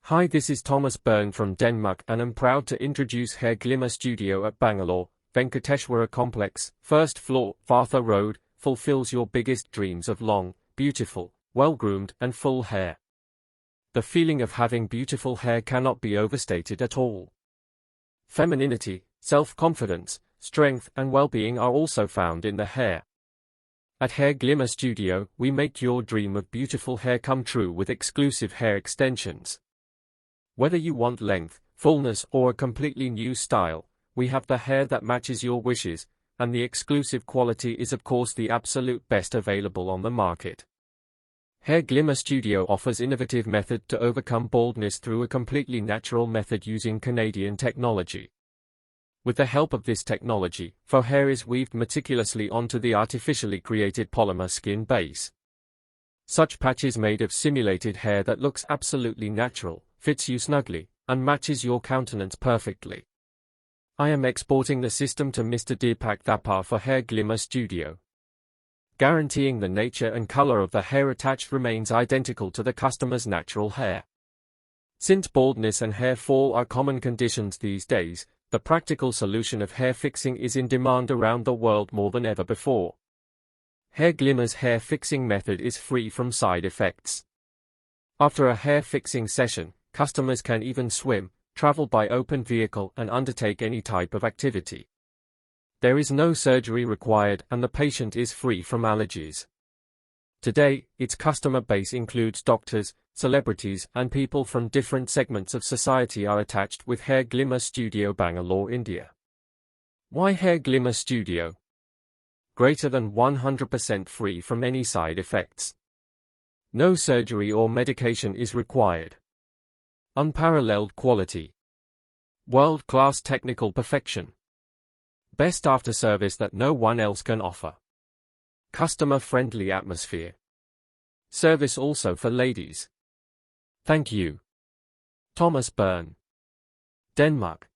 Hi, this is Thomas Byrne from Denmark and I'm proud to introduce Hair Glimmer Studio at Bangalore, Venkateshwara Complex, first floor, Varthur Road, fulfills your biggest dreams of long, beautiful, well-groomed and full hair. The feeling of having beautiful hair cannot be overstated at all. Femininity, self-confidence, strength and well-being are also found in the hair. At Hair Glimmer Studio, we make your dream of beautiful hair come true with exclusive hair extensions. Whether you want length, fullness or a completely new style, we have the hair that matches your wishes, and the exclusive quality is of course the absolute best available on the market. Hair Glimmer Studio offers innovative method to overcome baldness through a completely natural method using Canadian technology. With the help of this technology, faux hair is weaved meticulously onto the artificially created polymer skin base. Such patches made of simulated hair that looks absolutely natural, fits you snugly, and matches your countenance perfectly. I am exporting the system to Mr. Deepak Thapar for Hair Glimmer Studio, guaranteeing the nature and color of the hair attached remains identical to the customer's natural hair. Since baldness and hair fall are common conditions these days, the practical solution of hair fixing is in demand around the world more than ever before. Hair Glimmer's hair fixing method is free from side effects. After a hair fixing session, customers can even swim, travel by open vehicle and undertake any type of activity. There is no surgery required and the patient is free from allergies. Today, its customer base includes doctors, celebrities and people from different segments of society are attached with Hair Glimmer Studio Bangalore, India. Why Hair Glimmer Studio? Greater than 100% free from any side effects. No surgery or medication is required. Unparalleled quality. World-class technical perfection. Best after service that no one else can offer. Customer-friendly atmosphere. Service also for ladies. Thank you. Thomas Byrne. Denmark.